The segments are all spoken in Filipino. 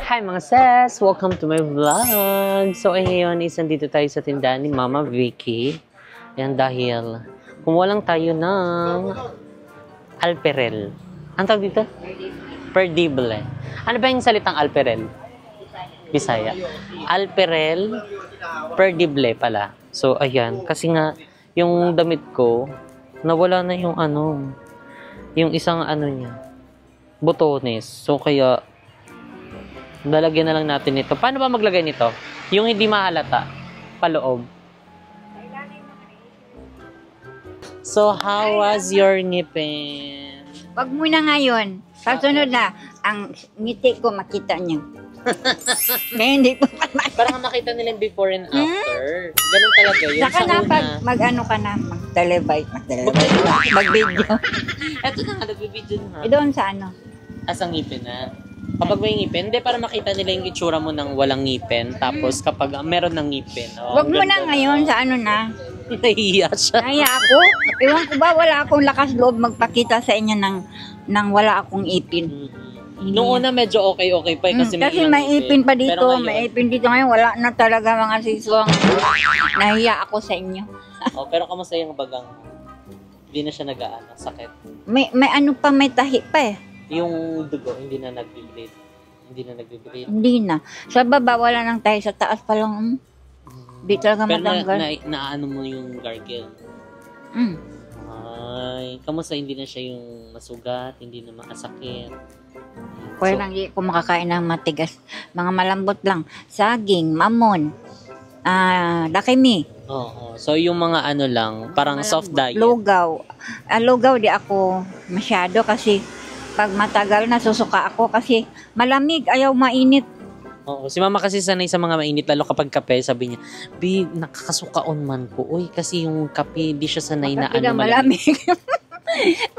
Hi mga sis! Welcome to my vlog! So ngayon is nandito tayo sa tindahan ni Mama Vicky. Yan dahil kumuha lang tayo ng alperel. Ang tawag dito? Perdible. Ano ba yung salitang alperel? Bisaya. Alperel, perdible pala. So ayan, kasi nga yung damit ko, nawala na yung yung isang niya, botones. So kaya lalagyan na lang natin ito. Paano ba maglagay nito? Yung hindi mahalata, paloob. So, how was your ngipin? Wag mo na ngayon. Kasunod na, ang ngiti ko makita niya. Kaya hindi po Parang makita nila yung before and after. Ganun talaga yun. Saka na pag mag-ano ka na, mag-televite, mag-video. Eto na nga, nag-video na. Doon sa ano? Asang ngipin na. Kapag may ngipin, hindi para makita nila yung itsura mo ng walang ngipin. Tapos kapag meron ng ngipin. Oh, wag mo na ngayon sa ano na. Nahiya siya. Nahiya ako. Ewan ko ba, wala akong lakas loob magpakita sa inyo ng wala akong ipin. Noong una medyo okay pa eh, kasi may ipin pa dito, may ipin dito ngayon, wala na talaga mga siswang. Nahiya ako sa inyo. Oh, pero kamusta yung bagang? Hindi na siya nag-aano, sakit. May ano pa, may tahi pa eh. Yung dugo, hindi na nag-bleed. Hindi na. Sa baba, wala nang tahi. Sa taas pa lang. Di talaga matanggal. Pero naano mo yung gargle. Ay, kamusta hindi na siya yung masugat, hindi na makasakit. Kaya lang hindi ko makakain ng matigas. Mga malambot lang. Saging, mamon, dakimi. Oo. So yung mga lang, parang malambot, soft diet. Lugaw. Lugaw di ako masyado kasi pag matagal na susuka ako kasi malamig, ayaw mainit. Oo, si Mama kasi sanay sa mga mainit, lalo kapag kape, sabi niya, "Bi, nakakasukaon man ko." Uy, kasi yung kape, di siya sanay na malamig.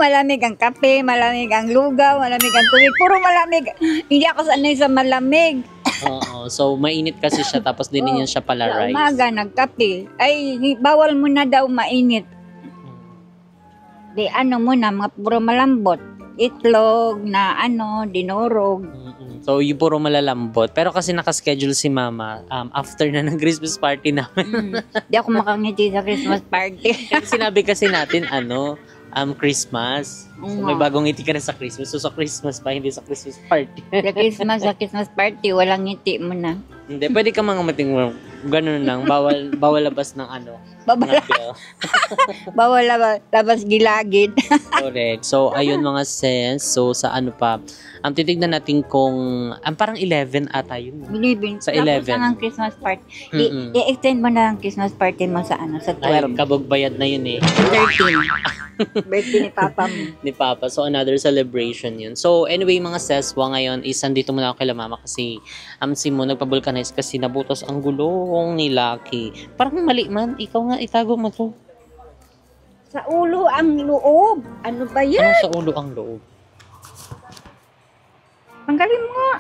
Malamig ang kape, malamig ang lugaw, malamig ang tubig, puro malamig. Hindi ako sanay sa malamig. Oo, so mainit kasi siya, tapos din niya siya palarize. Sa umaga, nagkape. Ay, bawal mo na daw mainit. Di muna, mga puro malambot. Itlog na dinurog. So, yung puro malalambot. Pero kasi nakaschedule si Mama after na ng Christmas party namin. Di ako makangiti sa Christmas party. Sinabi kasi natin, Christmas. So, may bagong ngiti ka na sa Christmas. So, sa Christmas pa, hindi sa Christmas party. Sa Christmas party, walang ngiti mo na. Hindi, pwede ka mga mating ganun lang. Bawal labas ng Bawal labas gilagid. Correct. So, ayun mga sis. So, sa pa. Titignan natin kung, parang 11 ata yun. 11. Sa 11. Tapos ang Christmas party. I-extend mo na ang Christmas party mo sa sa 12. Ay, kabog-bayad na yun eh. 13. Birthday ni Papa mo. Ni Papa. So, another celebration yun. So, anyway, mga seswa ngayon is nandito muna ako kay Mama kasi si Mo nagpabulkanize kasi nabutas ang gulong ni Lucky. Parang mali man. Ikaw nga, itago mo to. Sa ulo ang loob. Ano ba yan? Ano sa ulo ang loob? Tanggalin mo nga.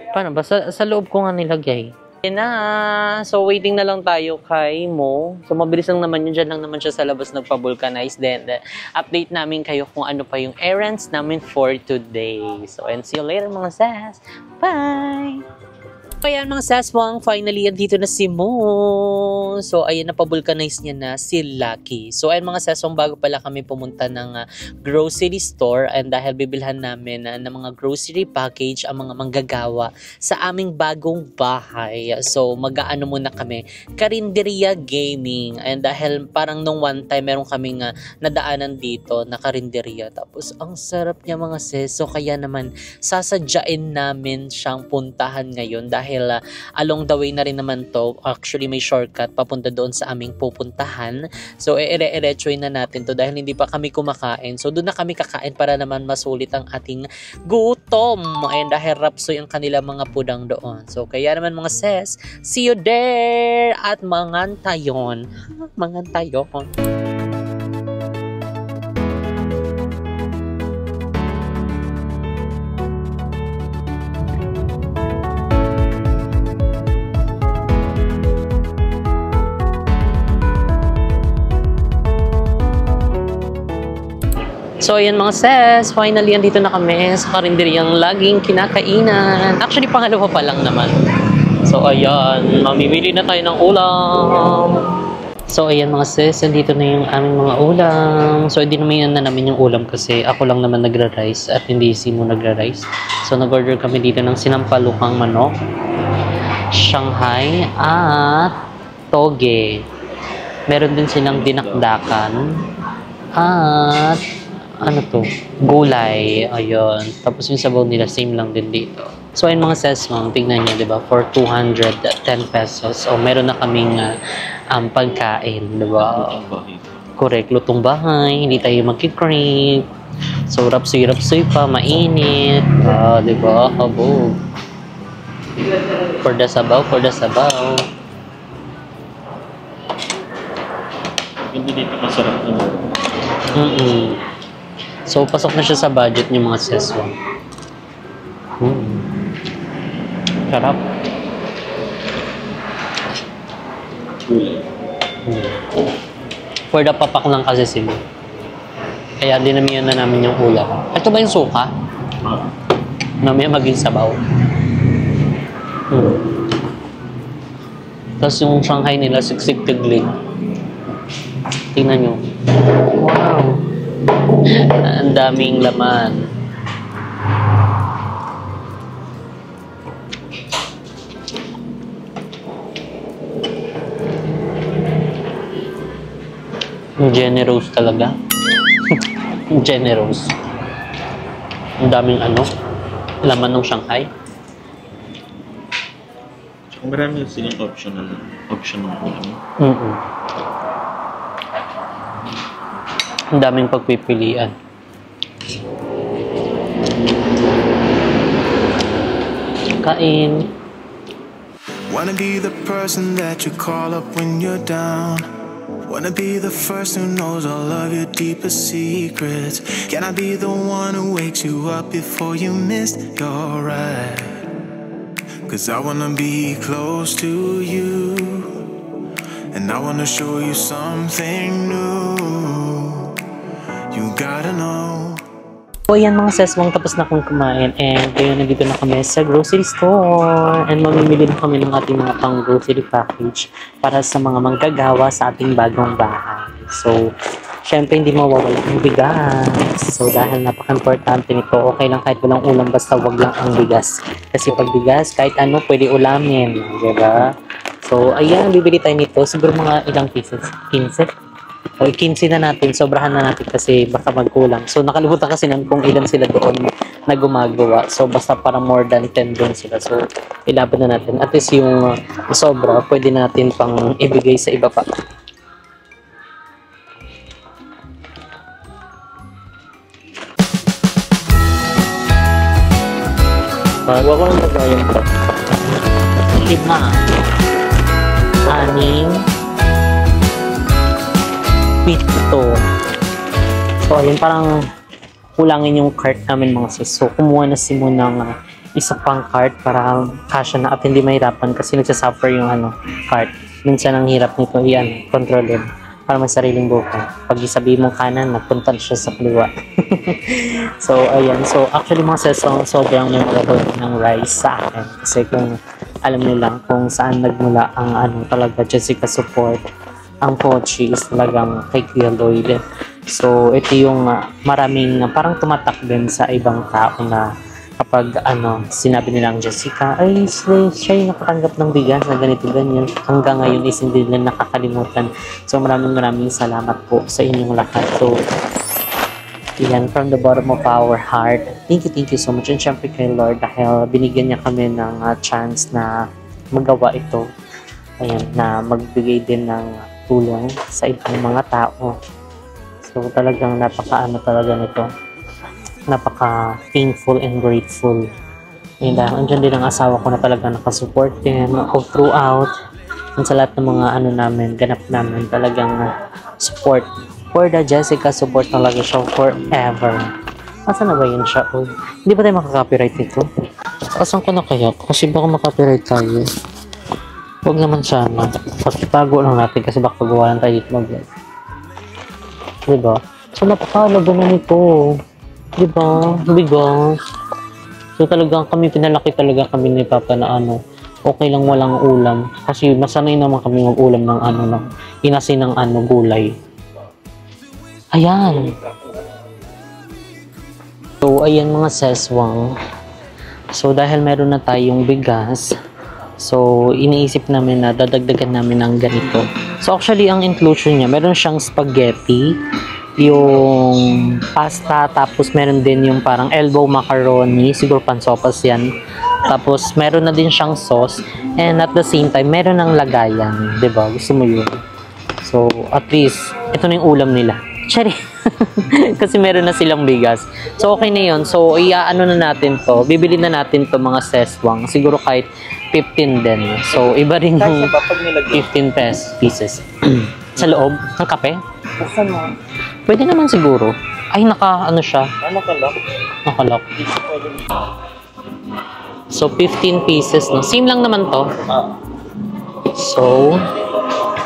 Paano ba? Sa loob ko nga nilagay. Na. So, waiting na lang tayo kay Mo. So, mabilis lang naman yun. Diyan lang naman siya sa labas nagpa-vulcanize. Then, update namin kayo kung ano pa yung errands namin for today. So, and see you later mga sas. Bye! Ayan mga saswang, finally, andito na si Mo. So, ayan, napabulkanize niya na si Lucky. So, ayan mga saswang, bago pala kami pumunta ng grocery store and dahil bibilhan namin ng mga grocery package ang mga manggagawa sa aming bagong bahay. So, mag-aano muna kami, Karinderia Gaming. And dahil parang nung one time, meron kaming nadaanan dito na karinderia. Tapos, ang sarap niya mga sis. So, kaya naman, sasadyain namin siyang puntahan ngayon dahil along the way na rin naman to. Actually, may shortcut papunta doon sa aming pupuntahan. So, ire-erechoy na natin to dahil hindi pa kami kumakain. So, doon na kami kakain para naman masulit ang ating gutom. And dahil rapsoy ang kanila mga pudang doon. So, kaya naman mga sis, see you there! At mangantayon. Mangantayon. So, ayan mga sis, finally, andito na kami sa karinderyang laging kinakainan. Actually, pangalawa pa lang naman. So, ayan, mamimili na tayo ng ulam. So, ayan mga sis, andito na yung aming mga ulam. So, hindi naman na namin yung ulam kasi ako lang naman nagra-rice at hindi si Mo nagra-rice. So, nag-order kami dito ng sinampalukang manok, Shanghai, at toge. Meron din silang dinakdakan, at ano to, gulay. Ayun. Tapos yung sabaw nila, same lang din dito. So, ayun mga sis, tingnan nyo, diba? For 210 pesos. O, meron na kaming pagkain, diba? Correct. Lutong bahay. Hindi tayo magkikrave. So, rapsoy-rapsoy pa. Mainit. Diba? Kabog. For the sabaw, for the sabaw. Hindi dito masarap naman. So, pasok na siya sa budget niyo mga sis. Sarap. For the papak lang kasi sila. Kaya dinamihan na namin yung ulam. Ito ba yung suka? Mamaya maging sabaw. Tapos yung Shanghai nila, siksik tiglig. Tingnan nyo. Wow! Ang daming laman. Generous talaga. Generous. Ang daming laman ng Shanghai. Tsaka marami silang option ng ulam. Ang daming pagpipilian. Kain. Wanna be the person that you call up when you're down. Wanna be the first who knows all of your deepest secrets. Can I be the one who wakes you up before you miss your ride? 'Cause I wanna be close to you, and I wanna show you something new. You gotta know. So, ayan mga seswang, tapos na akong kumain and ngayon nandito na kami sa grocery store and mamimili na kami ng ating mga pang grocery package para sa mga manggagawa sa ating bagong bahay. So, syempre hindi mawawala ang bigas. So, dahil napaka-importante nito, okay lang kahit walang ulam basta wag lang ang bigas. Kasi pag bigas, kahit ano pwede ulamin, diba? So, ayan, bibili tayo nito. Siguro mga ilang pieces? 15? O 15 na natin, sobrahan na natin kasi baka magkulang. So nakalimutan kasi namin kung ilan sila doon na gumagawa. So basta parang more than 10 doon sila. So ilaban na natin. At least yung sobra, pwede natin pang ibigay sa iba pa. Bago ako nang magayon ko. 5, 6, pito. So, ayun, parang kulangin yung cart namin mga sis. So, kumuha na si Mo ng isa pang cart para kasya na at hindi mahirapan kasi nagsasuffer yung cart. Minsan ang hirap nito kontrolin para may sariling buka. Pag isabi mong kanan, nagpunta siya sa kaliwa. So, ayan. So, actually mga sis, sobrang memorable ng rice sa akin. Kasi kung alam niyo lang kung saan nagmula ang talaga Jessica support, ang Pochi is talagang kay Kuya Lloyd. So, ito yung maraming parang tumatak din sa ibang tao na kapag sinabi nilang Jessica, ay siya yung nakatanggap ng bigas na ganito ganyan. Hanggang ngayon is hindi nila nakakalimutan. So, maraming salamat po sa inyong lahat. So, yan, from the bottom of our heart, thank you so much. And syempre kay Lord dahil binigyan niya kami ng chance na magawa ito. Ayan, na magbigay din ng tulong sa ibang mga tao. So talagang talaga nito. Napaka-thankful and grateful. And andyan din ang asawa ko na talaga nakasupport din all throughout. And sa lahat ng mga namin, ganap namin talagang support. For the Jessica support talaga siya forever. Asa na ba yun siya? Oh, hindi ba tayo makaka-copyright nito? Asan ko na kaya? Kasi baka makaka-copyright tayo. Huwag naman sana. Pagkitago lang natin kasi baka pagawa lang tayo dito mag-vlog. Diba? So, napakalago na nito. Diba? Bigas. So, talagang kami, pinalaki talaga kami ni Papa na ano, okay lang walang ulam. Kasi masanay naman kami mag-ulam ng ano, ng inasin ng ano, gulay. Ayan. So, ayan mga seswang. So, dahil meron na tayong bigas, so, iniisip namin na dadagdagan namin ng ganito. So, actually, ang inclusion niya, meron siyang spaghetti, yung pasta, tapos meron din yung parang elbow macaroni, siguro pansopas yan. Tapos, meron na din siyang sauce, and at the same time, meron ng lagayan, diba? Gusto mo yun? So, at least, ito na yung ulam nila. Cherry! Kasi meron na silang bigas. So, okay na yun. So, iaano na natin to. Bibili na natin to mga seswang. Siguro kahit 15 din. So, iba rin yung 15 pieces. Sa loob ng kape? Buksan mo. Pwede naman siguro. Ay, ano siya? Nakalak. Nakalak. So, 15 pieces, no? Same lang naman to. So,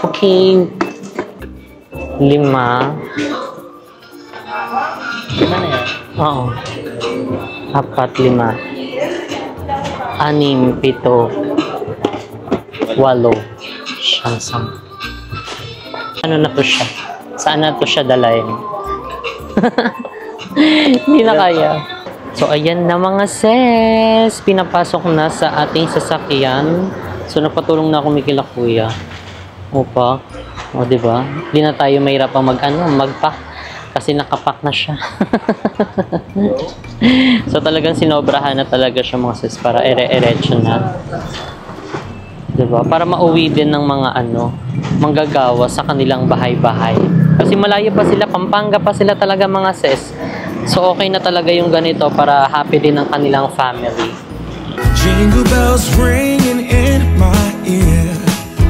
okay. 5. 5 na yan? Oo. 4, 5. 6, 7, 8. 8. Ano na to siya? Saan na to siya dalayin? Hindi na kaya. So, ayan na mga sis. Pinapasok na sa ating sasakyan. So, napatulong na ako kila kuya. Opa. O, diba? Hindi na tayo mahirapang mag-pack. Kasi nakapack na siya. So, talagang sinobrahan na talaga siya mga sis para ere-erecho na. Diba? Para mauwi din ng mga manggagawa sa kanilang bahay-bahay. Kasi malayo pa sila, Pampanga pa sila talaga mga sis. So, okay na talaga yung ganito para happy din ang kanilang family. Jingle bells ringing in my ear.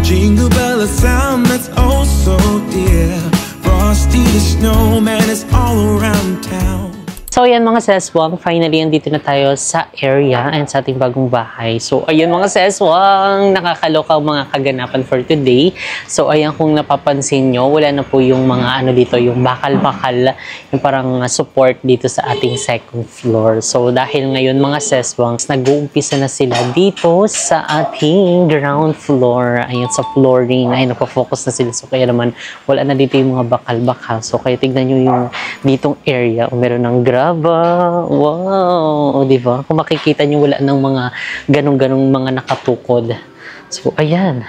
Jingle bell, a sound that's oh so dear. Frosty the snowman is all around town. So, ayan mga seswang, finally, andito na tayo sa area and sa ating bagong bahay. So, ayan mga seswang, nakakaloka mga kaganapan for today. So, ayan kung napapansin nyo, wala na po yung mga dito, yung bakal-bakal, yung parang support dito sa ating second floor. So, dahil ngayon mga seswang, nag-uumpisa na sila dito sa ating ground floor. Ayan, sa flooring, ay napafocus na sila. So, kaya naman, wala na dito yung mga bakal-bakal. So, kaya tignan nyo yung ditong area, meron ng wow! O, diba? Kung makikita nyo, wala ng mga ganong-ganong mga nakatukod. So, ayan.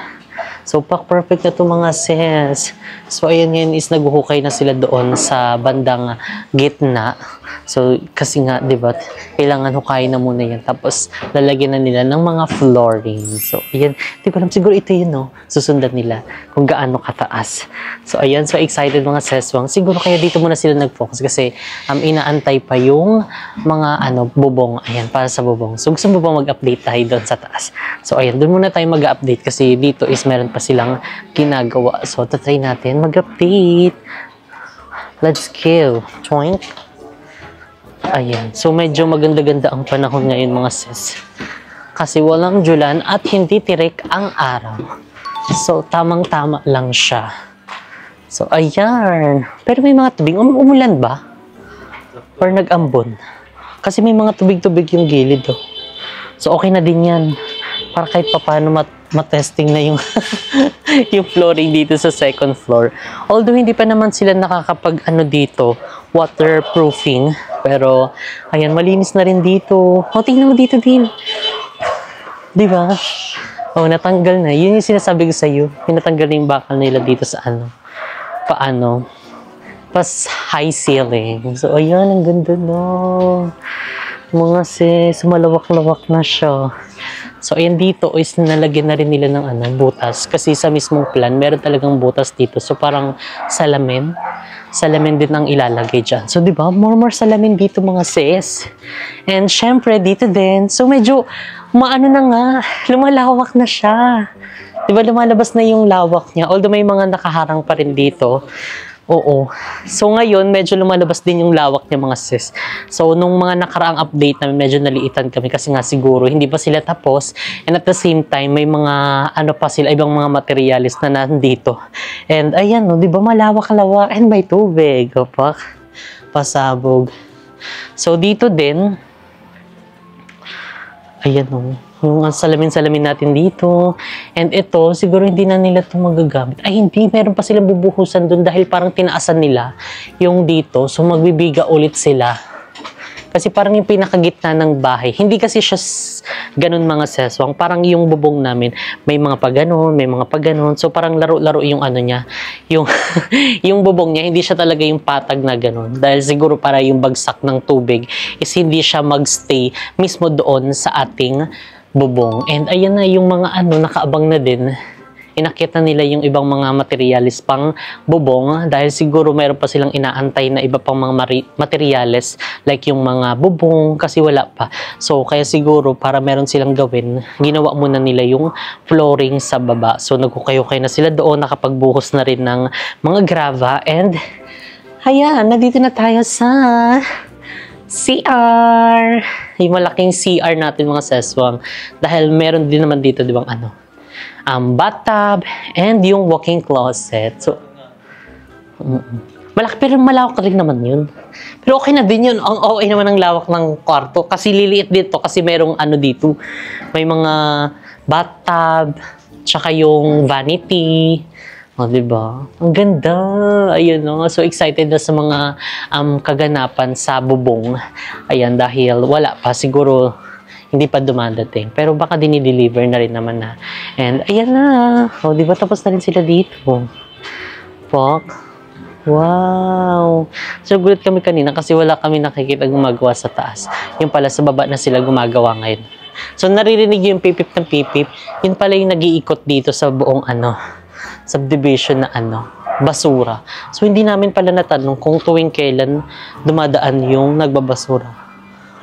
So, perfect na to mga sis. So, ayan ngayon is naguhukay na sila doon sa bandang gitna. So, kasi nga, di ba, kailangan hukayin na muna yan. Tapos, lalagyan na nila ng mga flooring. So, ayan. Di ko alam, siguro ito yun, no? Susundan nila kung gaano kataas. So, ayan. So, excited mga seswang. Siguro kaya dito muna sila nag-focus kasi inaantay pa yung mga, bubong. Ayan, para sa bubong. So, gusto mo ba mag-update tayo doon sa taas? So, ayan. Doon muna tayo mag-update kasi dito is meron pa silang ginagawa. So, tatry natin mag-update. Let's go. Choink. Ayan. So, medyo maganda-ganda ang panahon ngayon mga sis. Kasi walang julan at hindi tirik ang araw. So, tamang-tama lang siya. So, ayan. Pero may mga tubig. Umulan ba? Or nag-ambon? Kasi may mga tubig-tubig yung gilid. Oh. So, okay na din yan. Para kahit paano matesting na yung yung flooring dito sa second floor. Although hindi pa naman sila nakakapag dito, waterproofing. Pero, ayan, malinis na rin dito. O, tingnan mo dito din. Diba? O, natanggal na. Yun yung sinasabi ko sa'yo. Pinatanggal na yung bakal nila dito sa pas high ceiling. So, ayan, ang ganda no. Mga sis, malawak-lawak na siya. So, ayan dito is nalagyan na rin nila ng butas. Kasi sa mismong plan, meron talagang butas dito. So, parang salamin. Salamin din ang ilalagay dyan. So, di ba? More salamin dito mga sis. And, syempre, dito din. So, medyo, na nga. Lumalawak na siya. Di ba? Lumalabas na yung lawak niya. Although may mga nakaharang pa rin dito. Oo. So, ngayon, medyo lumalabas din yung lawak niya mga sis. So, nung mga nakaraang update namin, medyo naliitan kami kasi nga siguro hindi pa sila tapos. And at the same time, may mga pa sila, ibang mga materialis na nandito. And ayan, no, di ba malawak-lawak and may tubig. Opak. pasabog. So, dito din, ayan o, yung salamin-salamin natin dito. And ito, siguro hindi na nila ito magagamit. Ay, hindi. Meron pa silang bubuhusan dun dahil parang tinaasan nila yung dito. So, magbibiga ulit sila. Kasi parang yung pinakagitna ng bahay. Hindi kasi siya ganun mga seswang. Parang yung bubong namin, may mga paganon, may mga paganon. So parang laro-laro yung ano niya. Yung, yung bubong niya, hindi siya talaga yung patag na ganun. Dahil siguro para yung bagsak ng tubig is hindi siya magstay mismo doon sa ating bubong. And ayan na yung mga ano, nakaabang na din. Inakita nila yung ibang mga materialis pang bubong dahil siguro mayroon pa silang inaantay na iba pang mga materialis like yung mga bubong kasi wala pa. So kaya siguro para meron silang gawin, ginawa muna nila yung flooring sa baba. So nagkukay-ukay na sila doon, nakapagbuhos na rin ng mga grava and ayan, nandito na tayo sa CR. Yung malaking CR natin mga seswang dahil meron din naman dito di bang ano, bathtub and yung walk-in closet. So, malaki pero malawak rin naman yun. Pero okay na din yun. Ang okay naman ang lawak ng kwarto. Kasi liliit dito kasi merong ano dito. May mga bathtub, tsaka yung vanity. O, diba? Ang ganda. Ayun, no? So, excited na sa mga kaganapan sa bubong. Ayan, dahil wala pa. Siguro, hindi pa dumadating. Pero baka dinideliver na rin naman na. And ayan na. O, di ba tapos na rin sila dito? Fuck. Wow. So, gulat kami kanina kasi wala kami nakikita gumagawa sa taas. Yung pala sa baba na sila gumagawa ngayon. So, naririnig yung pipip ng pipip. Yun pala yung nag-iikot dito sa buong ano, subdivision na ano, basura. So, hindi namin pala natanong kung tuwing kailan dumadaan yung nagbabasura.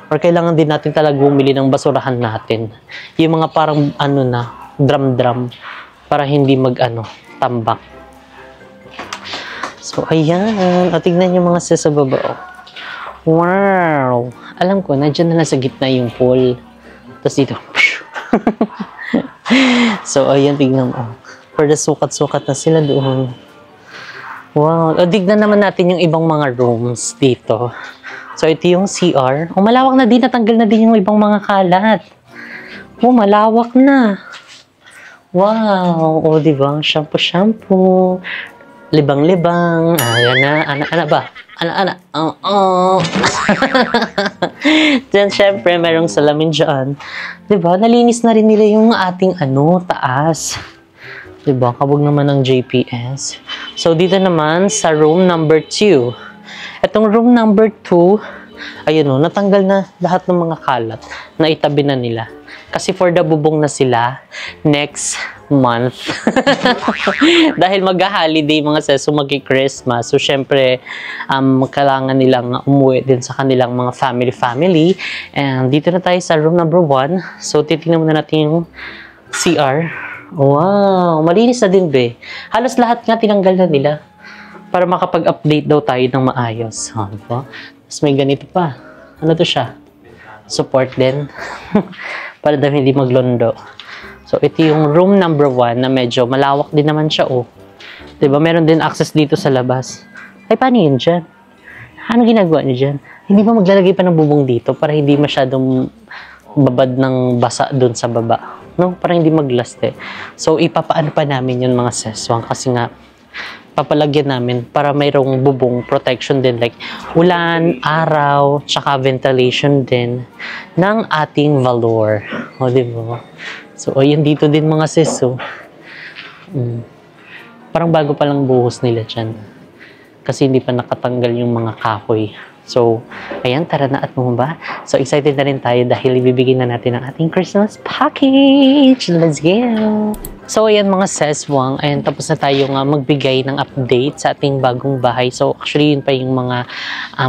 Or kailangan din natin talaga bumili ng basurahan natin. Yung mga parang ano na, drum-drum. Para hindi mag-ano, tambak. So, ayan. O, tignan yung mga sa baba. Wow! Alam ko, nandiyan na sa gitna yung pool. Tapos dito. So, ayan, tignan mo. For the sukat-sukat na sila doon. Wow! O, tignan naman natin yung ibang mga rooms dito. So, ito yung CR. O, malawak na din. Natanggal na din yung ibang mga kalat. O, malawak na. Wow. O, diba? Shampoo. Libang-libang. Ayan na. Ana ba? Ana. Oo. Then, syempre, merong salamin dyan. Diba? Nalinis na rin nila yung ating taas. Diba? Kabog naman ng JPS. So, dito naman sa room number 2. Itong room number 2, ayun o, natanggal na lahat ng mga kalat na itabi na nila. Kasi for the bubong na sila next month. Dahil mag-holiday mga seso, mag-Christmas. So, syempre, kailangan nilang umuwi din sa kanilang mga family. And dito na tayo sa room number 1. So, titingnan muna natin yung CR. Wow, malinis na din, be. Halos lahat nga tinanggal na nila. Para makapag-update daw tayo ng maayos. Diba? Tapos may ganito pa. Ano to siya? Support din. Para daw hindi maglondo. So, ito yung room number 1 na medyo malawak din naman siya, oh. Diba? Meron din access dito sa labas. Ay, paano yun dyan? Ano ginagawa niyo dyan? Hindi ba maglalagay pa ng bubong dito para hindi masyadong babad ng basa dun sa baba? No? Para hindi maglaste. So, ipapaano pa namin yun mga seswang kasi nga papalagyan namin para mayroong bubong protection din like ulan, araw, tsaka ventilation din ng ating valor. O, diba? So, ayan dito din mga sis. So, parang bago pa lang buhos nila dyan. Kasi hindi pa nakatanggal yung mga kahoy. So, ayan, tara na at bumaba. So, excited na rin tayo dahil ibibigay na natin ang ating Christmas package. Let's go! So, ayan mga seswang, ayan, tapos na tayo nga magbigay ng update sa ating bagong bahay. So, actually, yun pa yung mga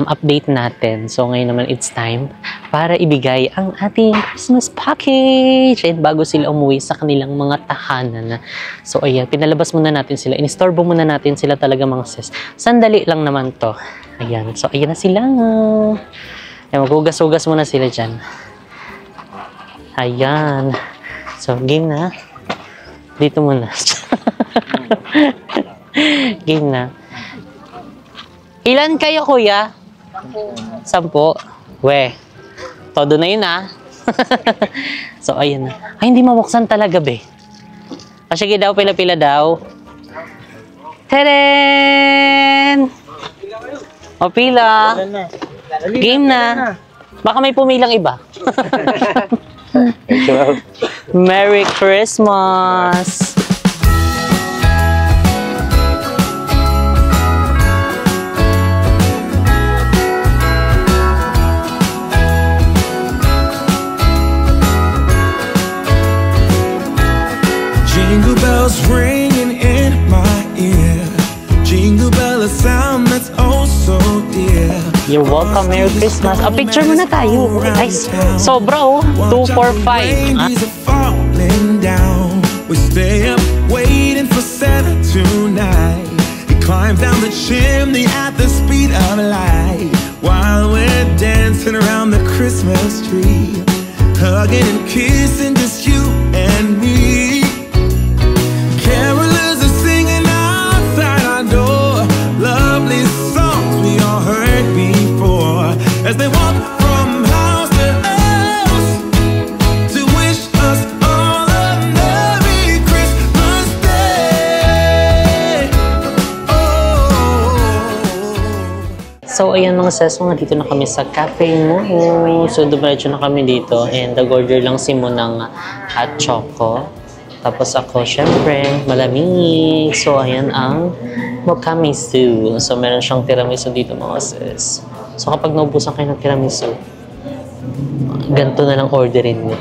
update natin. So, ngayon naman, it's time para ibigay ang ating Christmas package. And bago sila umuwi sa kanilang mga tahanan. So, ayan, pinalabas muna natin sila. Inistorbo muna natin sila talaga mga ses. Sandali lang naman to. Ayan, so, ayan na sila. Ayan, maghugas-hugas muna sila dyan. Ayan. So, game na. Dito muna. Game na. Ilan kayo, kuya? 10. We, todo na yun ah. So, ayun na. Ay, hindi mabuksan talaga, be. O, sige daw, pila-pila daw. Teren! O, pila. Game na. Baka may pumilang iba. Merry Christmas! Jingle bells ringing in my ear. Jingle bell, a sound that's oh so dear. You're welcome. Merry Christmas. A picture muna tayo. Ay, sobra oh. 2, 4, 5. Ladies are falling down. We stay up waiting for Santa tonight. He climbs down the chimney at the speed of light while we're dancing around the Christmas tree, hugging and kissing just you and me. Carolers are singing outside our door, lovely songs we all heard before, as they walk from house to house to wish us all a Merry Christmas Day. Oh. So, ayan mga sis, dito na kami sa Cafe Mo. So, dumiretso na kami dito and nag-order lang si Mo ng hot choco. Tapos ako, syempre, malamig. So, ayan ang mokkamisu. So, meron siyang tiramisu dito mga sis. So, kapag naubusan kayo ng tiramisu, ganito na lang orderin mo.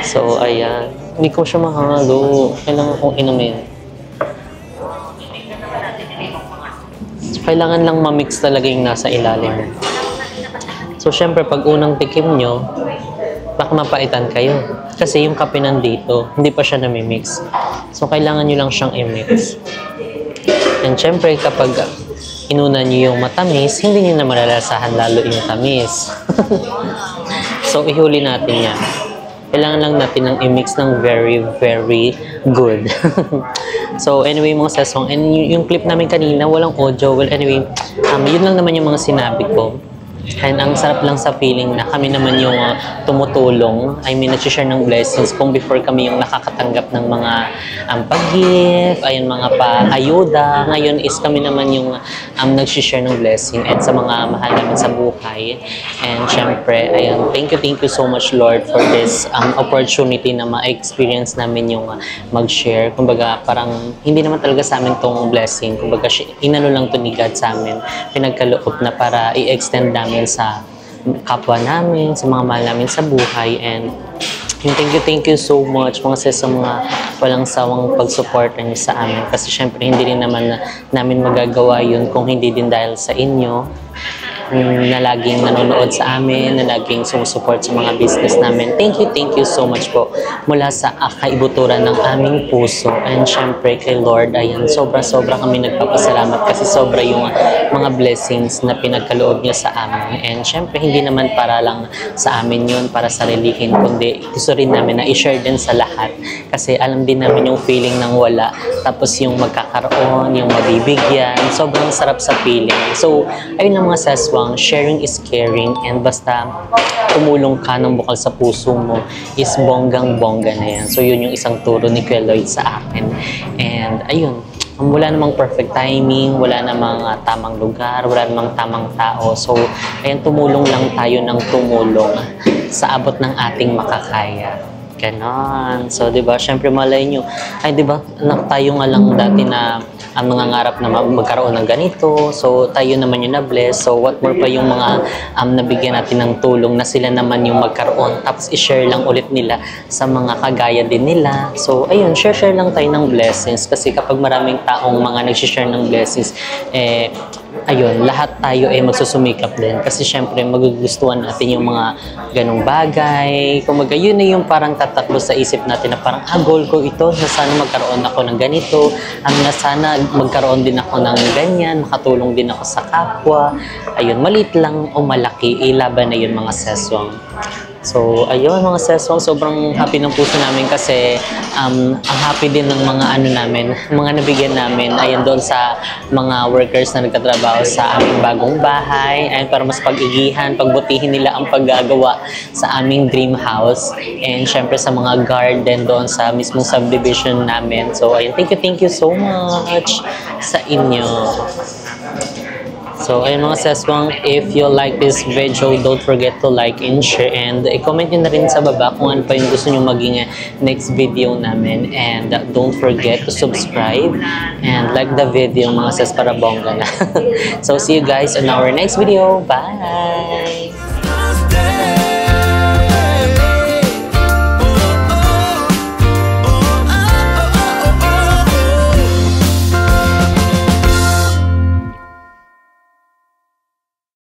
So, ayan. Hindi ko siya mahalo. Kailangan kong inumin. So, kailangan lang mamix talaga yung nasa ilalim. So, syempre, pag unang tikim nyo, baka mapaitan kayo. Kasi yung kape nandito, hindi pa siya namimix. So, kailangan nyo lang siyang i-mix. And syempre, kapag inuna nyo yung matamis, hindi nyo na malalasahan lalo yung tamis. So, ihuli natin yan. Kailangan lang natin ng i-mix ng very, very good. So, anyway, mga sesong, and yung clip namin kanina, walang audio. Well, anyway, yun lang naman yung mga sinabi ko. And ang sarap lang sa feeling na kami naman yung tumutulong. I mean, nag-share ng blessings. Kung before kami yung nakakatanggap ng mga pag-gift, ayun, mga pa-ayuda. Ngayon is kami naman yung nag-share ng blessing at sa mga mahal namin sa buhay. And syempre, ayun, thank you so much, Lord, for this opportunity na ma-experience namin yung mag-share. Kumbaga, parang hindi naman talaga sa amin tong blessing. Kumbaga, inano lang to ni God sa amin. Pinagkaloob na para i-extend namin sa kapwa namin, sa mga mahal namin sa buhay. And yung thank you so much mga sis sa mga walang sawang pag-support niyo sa amin. Kasi syempre hindi rin naman namin magagawa yun kung hindi din dahil sa inyo na laging nanonood sa amin, na laging sumusuport sa mga business namin. Thank you so much po mula sa kaibuturan ng aming puso. And syempre kay Lord, ayan, sobra kami nagpapasalamat kasi sobra yung mga blessings na pinagkaloob niya sa amin. And syempre hindi naman para lang sa amin yun, para sarilihin, kundi gusto rin namin na i-share din sa lahat. Kasi alam din namin yung feeling ng wala, tapos yung magkakaroon, yung mabibigyan, sobrang sarap sa feeling. So, ayun ang mga saswa, sharing is caring, and basta tumulong ka ng bukal sa puso mo is bonggang-bongga na yan. So yun yung isang turo ni Kuya Lloyd sa akin. And ayun, wala namang perfect timing, wala namang tamang lugar, wala namang tamang tao. So ayun, tumulong lang tayo ng tumulong sa abot ng ating makakaya. Ganon. So, di ba, syempre malay nyo, ay di ba, tayo nga lang dati na ang nangangarap na magkaroon ng ganito. So, tayo naman yung na-bless. So, what more pa yung mga nabigyan natin ng tulong na sila naman yung magkaroon. Tapos, i-share lang ulit nila sa mga kagaya din nila. So, ayun, share lang tayo ng blessings. Kasi kapag maraming taong mga nag-share ng blessings, ayun, lahat tayo ay magsusumikap din. Kasi syempre, magugustuhan natin yung mga ganong bagay. Kumaga, yun na yung parang tatakbo sa isip natin na parang, goal ko ito, na sana magkaroon ako ng ganito, na sana magkaroon din ako ng ganyan, makatulong din ako sa kapwa. Ayun, maliit lang o malaki, ilaban na yun mga seswang. So, ayun mga sesong, sobrang happy ng puso namin kasi ang happy din ng mga ano namin, mga nabigyan namin, ayun doon sa mga workers na nagtatrabaho sa aming bagong bahay, ayun para mas pag-igihan, pagbutihin nila ang paggagawa sa aming dream house, and syempre sa mga garden doon sa mismong subdivision namin. So, ayun, thank you so much sa inyo. So, ayun mga seswang, if you like this video, don't forget to like and share, and i-comment nyo na rin sa baba kung ano pa yung gusto nyo maging next video namin, and don't forget to subscribe and like the video mga ses para bongga na. So, see you guys on our next video. Bye!